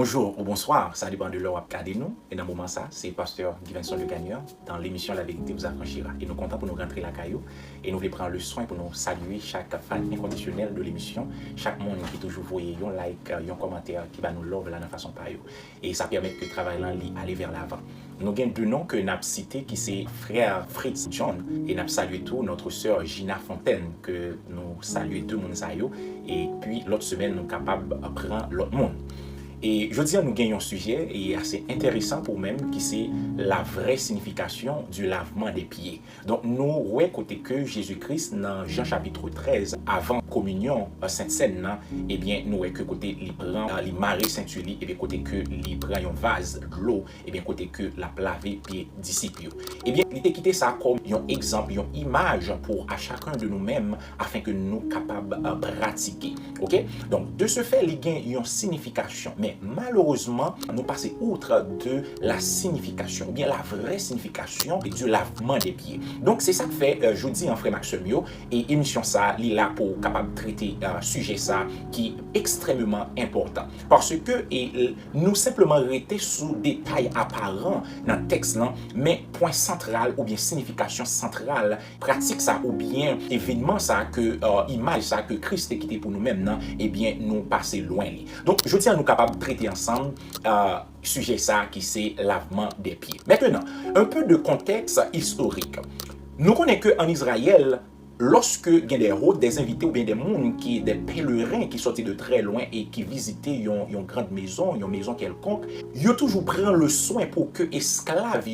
Bonjour ou bonsoir, ça dépend de l'heure où vous regardez nous. Et dans le moment ça, c'est Pasteur Givenson le Gagneur dans l'émission La Vérité vous affranchira. Et nous comptons pour nous rentrer la caillou et nous voulons prendre le soin pour nous saluer chaque fan inconditionnel de l'émission, chaque monde qui toujours voyez un like, un commentaire qui va nous love là de façon pareille. Et ça permet que le travail là aller vers l'avant. Nous avons deux noms que nous avons cités qui c'est frère Fritz John et nous avons salué tout notre sœur Gina Fontaine que nous saluons deux mondes et puis l'autre semaine nous sommes capables de prendre l'autre monde. Et je dis, nous gagnons un sujet et assez intéressant pour même qui c'est la vraie signification du lavement des pieds. Donc nous voyons côté que Jésus-Christ dans Jean chapitre 13 avant communion Sainte-Seine, eh bien nous voyons que côté il prend les marées Saint-Uli et bien côté que il prend un vase de l'eau et bien côté que la laver pieds disciples. Et bien il était quitté ça comme un exemple, une image pour à chacun de nous-mêmes afin que nous capables de pratiquer. OK? Donc de ce fait, il y a une signification. Mais malheureusement, nous passons outre de la signification, ou bien la vraie signification du lavement des pieds. Donc, c'est ça que fait, je dis en frère Maximio, et émission ça, il est là pour capable traiter un sujet ça qui est extrêmement important. Parce que nous simplement arrêter sous détails apparents dans le texte, là, mais point central ou bien signification centrale, pratique ça ou bien événement ça, que image ça que Christ est quitté pour nous-mêmes, non, eh bien, nous passer loin. Donc, je tiens à nous capables traiter ensemble sujet ça qui c'est lavement des pieds. Maintenant, un peu de contexte historique. Nous connaissons qu'en Israël, lorsque il y a des hôtes, des invités ou bien des monde des pèlerins qui sortaient de très loin et qui visitaient une grande maison, une maison quelconque, ils ont toujours pris le soin pour que esclaves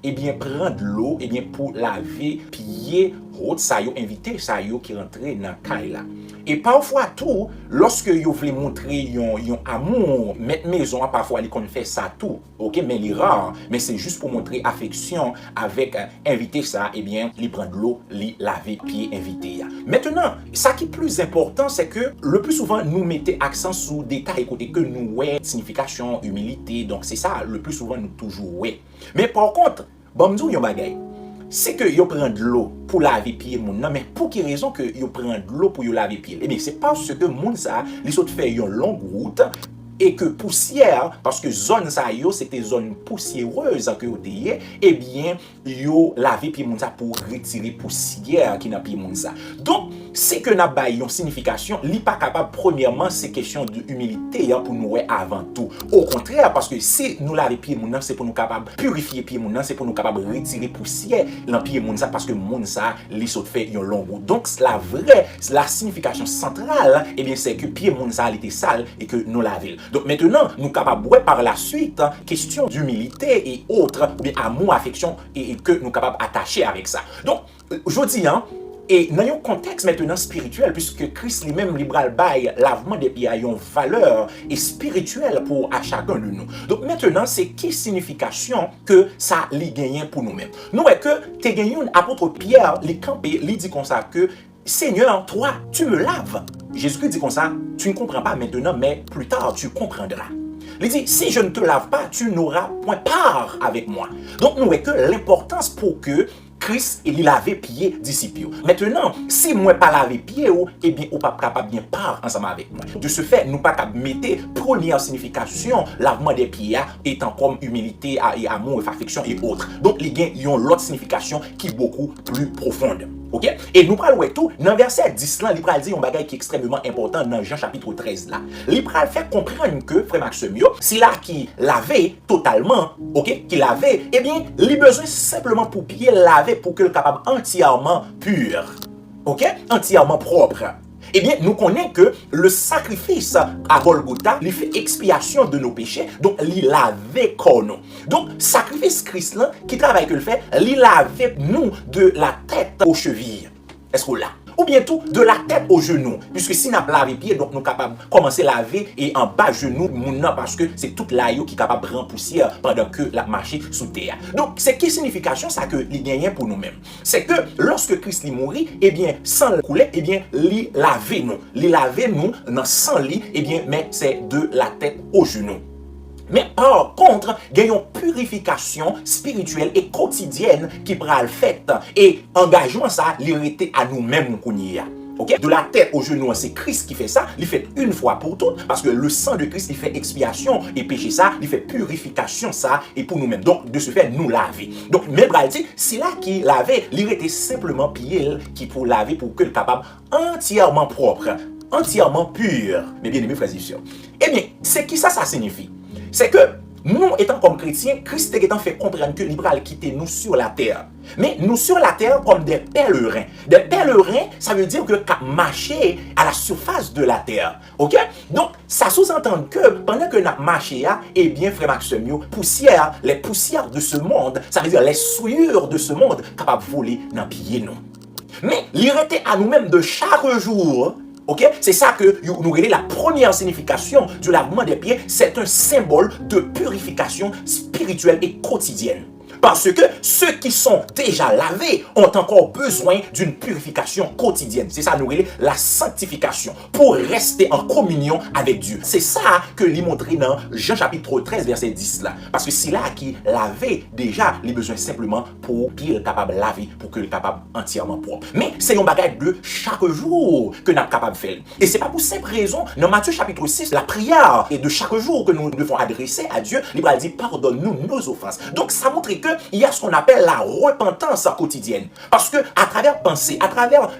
eh bien prendre l'eau eh bien pour laver pieds hôtes ça yo invité ça yo qui rentrait dans caille là. Et parfois tout, lorsque vous voulez montrer un amour, mettre maison, parfois ils qu'on fait ça tout, ok, mais il est rare, mais c'est juste pour montrer affection avec invité ça, eh bien, il prend de l'eau, il laver pied invité. Maintenant, ça qui est plus important, c'est que le plus souvent nous mettons accent sur des détails côté que nous ouais signification, humilité, donc c'est ça le plus souvent nous toujours ouais. Mais par contre, bon me dire yon bagay. C'est que yo prend de l'eau pour laver pied moun nan, mais pour quelle raison que yo prend de l'eau pour yo laver pied? Eh bien, c'est parce que moun ça, les autres fait une longue route et que poussière, parce que zone ça yo, c'était zone poussiéreuse que yo teye, eh bien, yo laver pied moun ça pour retirer poussière qui n'a pied moun ça. Donc, c'est que n'a ba yon signification, li pas capable premièrement, c'est question d'humilité pour nous avant tout. Au contraire, parce que si nous laver pied moun nan, c'est pour nous capable purifier pied moun nan, c'est pour nous capable retirer poussière dans pied moun ça parce que moun ça li saute fait yon long route. Donc la signification centrale, eh bien c'est que pied moun ça était sale et que nous laver. Donc maintenant, nous capables par la suite question d'humilité et autres, ou bien amour, affection et que nous capables attacher avec ça. Donc je dis et dans un contexte maintenant spirituel, puisque Christ lui-même libéral bail lavement des pieds a une valeur et spirituelle pour à chacun de nous. Donc maintenant, c'est quelle signification que ça li gagne pour nous-mêmes. Nous est que tu gagné apôtre Pierre, les campé, lui dit comme ça que Seigneur, toi, tu me laves. Jésus-Christ dit comme ça, tu ne comprends pas maintenant, mais plus tard, tu comprendras. Il dit, si je ne te lave pas, tu n'auras point part avec moi. Donc, nous voyons que l'importance pour que Christ il lave pied disciples. Maintenant, si moi pas laver pied eh bien, on pas capable bien part ensemble avec moi. De ce fait, nous pas capable mettre première signification lavement des pieds étant comme humilité et amour et affection et autres. Donc, les gains ont l'autre signification qui est beaucoup plus profonde. OK? Et nous parlons tout dans verset 10 là, il pral dit un bagage qui est extrêmement important dans Jean chapitre 13 là. Il pral fait comprendre que frère Maximio, si là qui lavait totalement, OK, qui lavait, eh bien, il besoin simplement pour pied laver pour que le capable entièrement pur. OK? Entièrement propre. Eh bien, nous connaissons que le sacrifice à Golgotha, il fait expiation de nos péchés, donc il lave corps nous. Donc, sacrifice Christ là, qui travaille que le fait, il lave nous de la tête aux chevilles. Est-ce que là? Ou bien tout de la tête aux genoux. Puisque si nous avons lavé pied, donc nous sommes capables de commencer à laver et en bas genou, parce que c'est toute l'aïe qui est capable de prendre poussière pendant que la marche sous terre. Donc, c'est quelle signification ça que il gagne pour nous-mêmes? C'est que lorsque Christ est mort, eh bien, sans le couler, eh bien, il lave nous. Il lave nous dans sans lit, eh bien, mais c'est de la tête aux genoux. Mais par contre, il y a une purification spirituelle et quotidienne qui prend le fait. Et engagement ça, l'irrité à nous-mêmes. Ok? De la tête au genou, c'est Christ qui fait ça. Il fait une fois pour toutes parce que le sang de Christ, il fait expiation et péché ça, il fait purification ça et pour nous-mêmes. Donc, de ce fait, nous laver. Donc, même dit, si là qui lavait, il était simplement pied qui pour laver pour que le capable entièrement propre, entièrement pur. Mais bien aimé, frères et sœurs. Eh bien, c'est qui ça signifie? C'est que nous, étant comme chrétiens, Christ est fait comprendre que l'Ibra quitter nous sur la terre. Mais nous sur la terre comme des pèlerins. Des pèlerins, ça veut dire que marcher à la surface de la terre. Ok? Donc, ça sous-entend que pendant que nous marchons, eh bien, frère Maxime, poussière, les poussières de ce monde, ça veut dire les souillures de ce monde, capables de voler dans pied nous. Mais l'irrité à nous-mêmes de chaque jour. Ok, c'est ça que nous regardons la première signification du lavement des pieds. C'est un symbole de purification spirituelle et quotidienne. Parce que ceux qui sont déjà lavés ont encore besoin d'une purification quotidienne. C'est ça, nous regardons la sanctification pour rester en communion avec Dieu. C'est ça que l'il montre dans Jean chapitre 13, verset 10 là. Parce que c'est là qui lavait déjà les besoins simplement pour qu'il est capable de laver, pour qu'il est capable entièrement propre. Mais c'est un bagage de chaque jour que nous sommes capables de faire. Et c'est pas pour cette raison, dans Matthieu chapitre 6, la prière est de chaque jour que nous devons adresser à Dieu. Il dit pardonne-nous nos offenses. Donc ça montre que il y a ce qu'on appelle la repentance quotidienne. Parce que à travers pensée,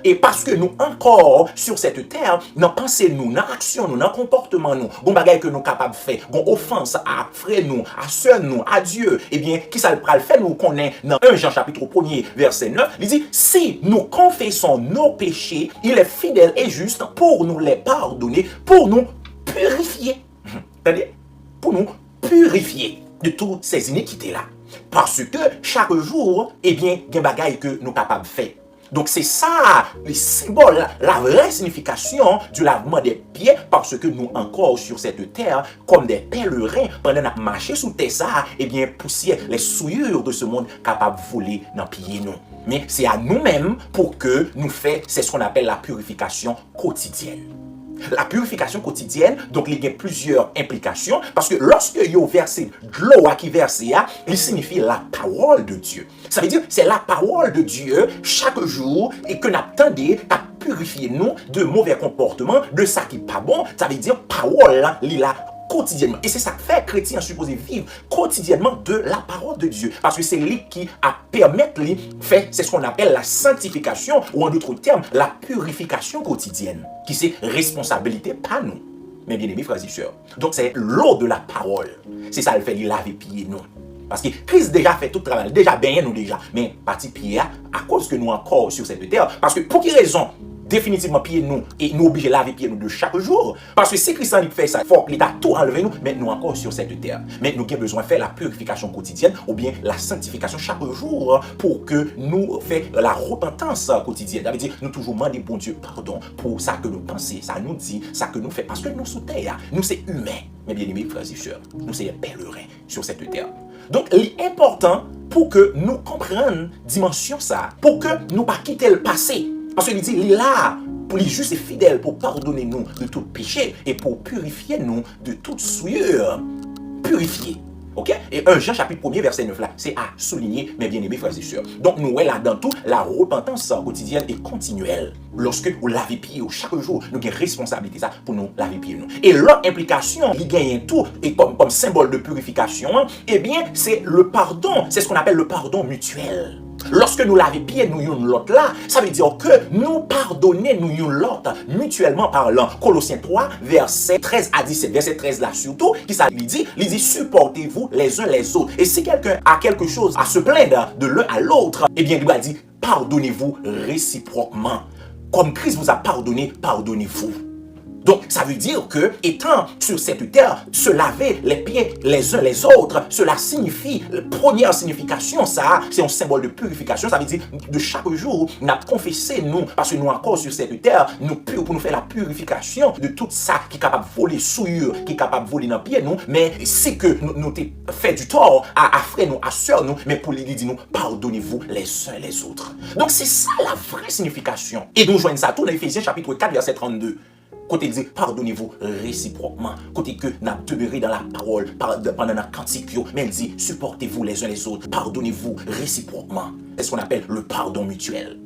et parce que nous encore sur cette terre, dans pensée nous, dans action nous, dans comportement nous, bon bagay que nous capables de faire, bon offense à frère nous, à sœur nous, à Dieu, eh bien, qui ça le pral fait nous connaît dans 1 Jean chapitre 1er verset 9, il dit si nous confessons nos péchés, il est fidèle et juste pour nous les pardonner, pour nous purifier. C'est-à-dire pour nous purifier de toutes ces iniquités-là. Parce que chaque jour, eh bien, il y a des bagailles que nous sommes capables de faire. Donc c'est ça, le symbole, la vraie signification du lavement des pieds, parce que nous encore sur cette terre, comme des pèlerins, pendant notre marché sous terre, ça, eh bien, poussière, les souillures de ce monde capables de voler dans pieds nous. Mais c'est à nous-mêmes pour que nous fassions, c'est ce qu'on appelle la purification quotidienne. La purification quotidienne, donc il y a plusieurs implications, parce que lorsque il y a versé de l'eau qui verse, il signifie la parole de Dieu. Ça veut dire c'est la parole de Dieu chaque jour et que nous attendons à purifier nous de mauvais comportements, de ça qui n'est pas bon. Ça veut dire parole, il a quotidiennement. Et c'est ça que fait chrétien supposé vivre quotidiennement de la parole de Dieu. Parce que c'est lui qui a permettre lui fait, c'est ce qu'on appelle la sanctification, ou en d'autres termes, la purification quotidienne, qui c'est responsabilité, pas nous. Mais bien aimés frères et sœurs. Donc c'est l'eau de la parole. C'est ça le fait, il lave les pieds nous. Parce que Christ déjà fait tout le travail, déjà bien nous déjà. Mais parti pied à cause que nous encore sur cette terre. Parce que pour quelle raison? Définitivement pieds nous et nous obligés de laver pieds nous de chaque jour. Parce que si Christ fait ça, il faut qu'il a tout enlevé nous, mais nous encore sur cette terre. Mais nous avons besoin de faire la purification quotidienne ou bien la sanctification chaque jour pour que nous fassions la repentance quotidienne. Ça veut dire nous toujours demander bon Dieu pardon pour ça que nous pensons, ça nous dit, ça que nous faisons. Parce que nous sous terre, nous c'est humains. Mais bien aimés frères et sœurs, nous c'est des pèlerins sur cette terre. Donc l'important pour que nous comprenions dimension ça, pour que nous pas quitter le passé. Parce qu'il dit, il est là pour les justes et fidèles, pour pardonner nous de tout péché et pour purifier nous de toute souillure. Purifier. Ok? Et 1 Jean chapitre 1er verset 9 là, c'est à souligner, mes bien-aimés frères et sœurs. Donc nous là dans tout, la repentance quotidienne et continuelle. Lorsque vous lavez pied chaque jour, nous avons responsabilité ça pour nous laver pied nous. Et l'autre implication, qui gagne tout, et comme symbole de purification, eh bien c'est le pardon. C'est ce qu'on appelle le pardon mutuel. Lorsque nous lavons pied nous une l'autre là, ça veut dire que nous pardonnons nous une l'autre mutuellement parlant. Colossiens 3, verset 13 à 17. Verset 13 là surtout, qui ça lui dit supportez-vous les uns les autres. Et si quelqu'un a quelque chose à se plaindre de l'un à l'autre, eh bien il doit dire pardonnez-vous réciproquement. Comme Christ vous a pardonné, pardonnez-vous. Donc, ça veut dire que, étant sur cette terre, se laver les pieds les uns les autres, cela signifie, la première signification, ça, c'est un symbole de purification. Ça veut dire, de chaque jour, nous avons confessé, nous, parce que nous encore sur cette terre, nous pour nous faire la purification de tout ça qui est capable de voler souillure, qui est capable de voler dans les pieds, nous, mais c'est que nous fait du tort à frère nous, à soeur nous, mais pour lui dire, nous, pardonnez-vous les uns les autres. Donc, c'est ça la vraie signification. Et nous joignons ça tout dans Éphésiens chapitre 4, verset 32. Côté dit, pardonnez-vous réciproquement. Côté que n'a demeuré dans la parole pendant la cantique, mais elle dit, supportez-vous les uns les autres. Pardonnez-vous réciproquement. C'est ce qu'on appelle le pardon mutuel.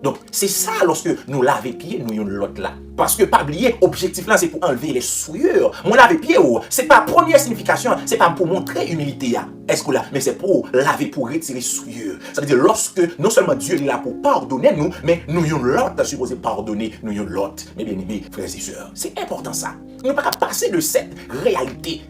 Donc, c'est ça lorsque nous laver pieds, nous yon l'autre là. Parce que, pas oublier, objectif là, c'est pour enlever les souillures. Mon laver pieds, c'est pas première signification, c'est pas pour montrer humilité. Est-ce que là, mais c'est pour laver, pour retirer souillures. Ça veut dire, lorsque, non seulement Dieu est là pour pardonner nous, mais nous yon l'autre supposé pardonner, nous yon l'autre. Mes bien-aimés, frères et sœurs, c'est important ça. Nous ne pouvons pas passer de cette réalité.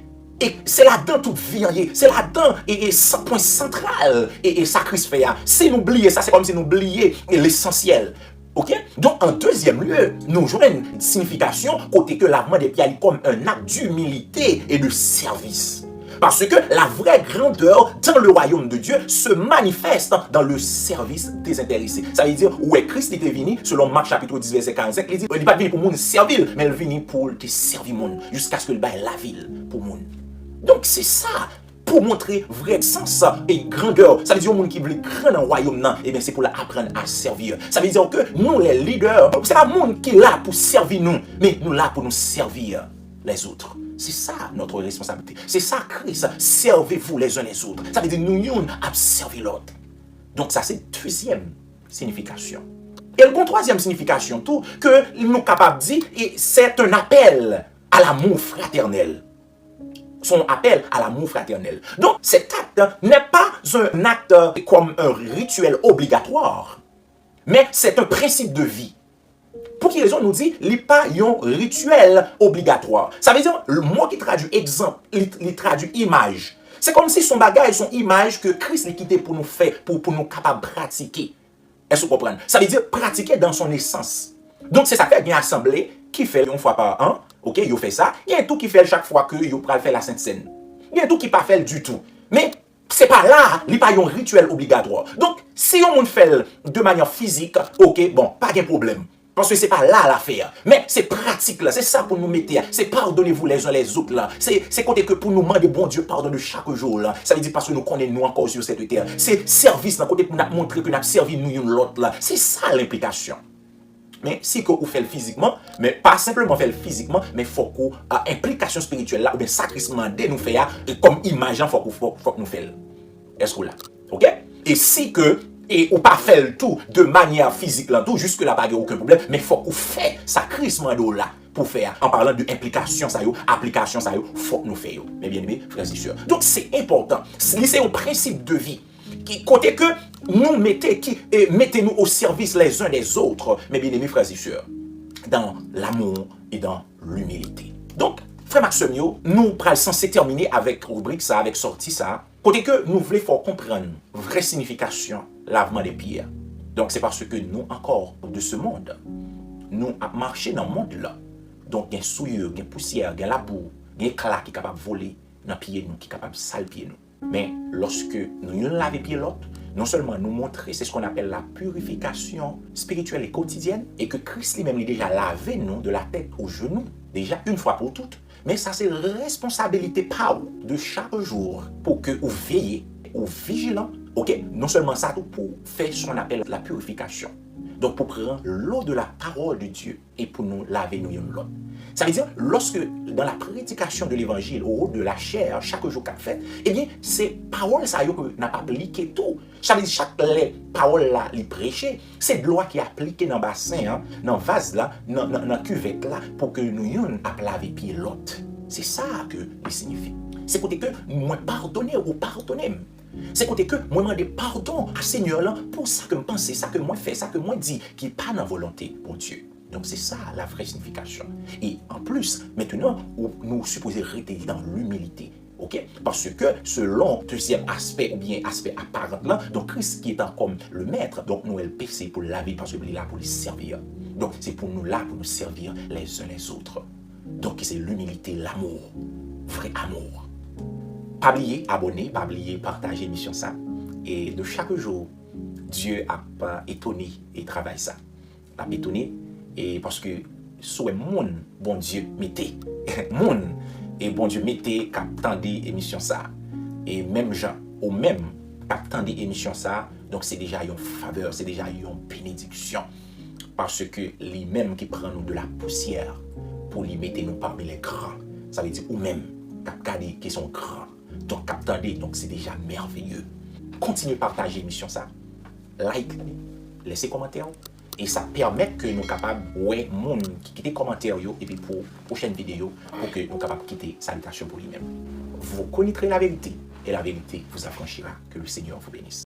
Et c'est là-dedans toute vie, c'est là-dedans et point central et sacrifice. Si nous oublions ça, c'est comme si nous oublions l'essentiel. Ok? Donc, en deuxième lieu, nous jouons une signification côté que lavement des pieds est comme un acte d'humilité et de service. Parce que la vraie grandeur dans le royaume de Dieu se manifeste dans le service désintéressé. Ça veut dire, où est Christ était venu, selon Marc chapitre 10, verset 45, il dit, il n'est pas venu pour nous servir, mais il est venu pour te servir monde, jusqu'à ce que le bail la ville pour nous. Donc c'est ça, pour montrer vrai sens et grandeur. Ça veut dire que les gens qui veulent grand dans le royaume, eh bien c'est pour apprendre à servir. Ça veut dire que nous les leaders, c'est pas le monde qui est là pour servir nous, mais nous là pour nous servir les autres. C'est ça notre responsabilité. C'est ça Christ, servez-vous les uns les autres. Ça veut dire nous nous à servir l'autre. Donc ça c'est deuxième signification. Et le troisième signification tout que nous sommes capables de dire, c'est un appel à l'amour fraternel. Son appel à l'amour fraternel. Donc, cet acte n'est pas un acte comme un rituel obligatoire, mais c'est un principe de vie. Pour quelle raison nous dit, il n'y a pas un rituel obligatoire. Ça veut dire, le mot qui traduit exemple, il traduit image. C'est comme si son bagage, son image que Christ l'a quitté pour nous faire, pour nous capables de pratiquer. Est-ce que vous comprenez? Ça veut dire pratiquer dans son essence. Donc, c'est ça fait bien assemblée qui fait une fois par an. Ok, yo fait ça. Il y a tout qui fait chaque fois que yo pral faire la Sainte Seine. Il y a tout qui pas fait du tout. Mais c'est pas là, il n'y a pas un rituel obligatoire. Donc, si on fait de manière physique, ok, bon, pas de problème. Parce que c'est pas là l'affaire. Mais c'est pratique là, c'est ça pour nous mettre. C'est pardonnez-vous les uns les autres là. C'est côté que pour nous demander bon Dieu pardon de chaque jour là. Ça veut dire parce que nous connaissons nous encore sur cette terre. C'est service là, côté pour nous montrer que nous avons servi nous l'autre là. C'est ça l'implication. Mais si vous faites physiquement, mais pas simplement faire physiquement, mais il faut que l'implication spirituelle là, ou bien sacrifiement de nous faire, et comme image, il faut que nous fassions. Est-ce que là? Ok? Et si que, et ou pas faire tout de manière physique là, tout, jusque là, pas de aucun problème, mais il faut que vous fassiez sacrifiement de là, pour faire, en parlant de implication, ça y est, application, ça y est, il faut que nous fassions. Mais bien aimé, frères et sœurs. Donc c'est important. C'est un principe de vie. Côté que nous mettez-nous au service les uns des autres, mes bien-aimés frères et sœurs, dans l'amour et dans l'humilité. Donc, frère Maximio, nous sommes censés terminer avec rubrique ça, avec sortie ça. Côté que nous voulons comprendre vraie signification lavement des pieds. Donc, c'est parce que nous, encore de ce monde, nous avons marché dans le monde là. Donc, il y a souillure, il y a poussière, il y a la boue, il y a éclat qui est capable de voler dans les pieds nous, qui est capable de salpier nous. Mais lorsque nous lavons pieds l'autre, non seulement nous montrer, c'est ce qu'on appelle la purification spirituelle et quotidienne, et que Christ lui-même a déjà lavé nous de la tête aux genoux, déjà une fois pour toutes. Mais ça, c'est responsabilité par de chaque jour pour que vous veillez, ou vigilant, ok? Non seulement ça, pour faire ce qu'on appelle la purification. Donc, pour prendre l'eau de la parole de Dieu et pour nous laver nous l'autre. Ça veut dire, lorsque dans la prédication de l'évangile, au haut de la chair, chaque jour qu'on fait, eh bien, ces paroles, ça y est, n'a pas appliqué tout. Ça veut dire, chaque parole là, les prêcher, c'est de l'eau qui est appliquée dans le bassin, hein, dans le vase là, dans la cuvette là, pour que nous ayons à laver pied l'autre. C'est ça que il signifie. C'est côté que moi pardonner ou pardonner. C'est côté que moi demande pardon à Seigneur là pour ça que je pense, ça que moi fais, ça que moi dis, qui n'est pas dans la volonté pour Dieu. Donc c'est ça la vraie signification. Et en plus, maintenant, nous supposons rester dans l'humilité. Okay? Parce que selon deuxième aspect ou bien aspect apparent là, donc Christ qui est comme le maître, donc nous elle péché pour laver parce qu'il est là pour les servir. Donc c'est pour nous là pour nous servir les uns les autres. Donc c'est l'humilité, l'amour, vrai amour. Pas oublier abonner, pas oublier partager l'émission ça. Et de chaque jour, Dieu a pas étonné et travaille ça. A étonné et parce que soit mon bon Dieu mettez mon et bon Dieu mettez qu'attendez émission ça et même gens ou même qu'attendez émission ça, donc c'est déjà une faveur, c'est déjà une bénédiction parce que lui-même qui prend nous de la poussière pour lui mettre nous parmi les grands, ça veut dire ou même qu'attendez qui sont grands, donc qu'attendez, donc c'est déjà merveilleux. Continuez à partager l'émission ça, like, laissez commentaire. Et ça permet que nous sommes capables de monde qui quitte commentaires et puis pour prochaine vidéo pour que nous sommes capables de quitter salutation pour lui-même. Vous connaîtrez la vérité et la vérité vous affranchira. Que le Seigneur vous bénisse.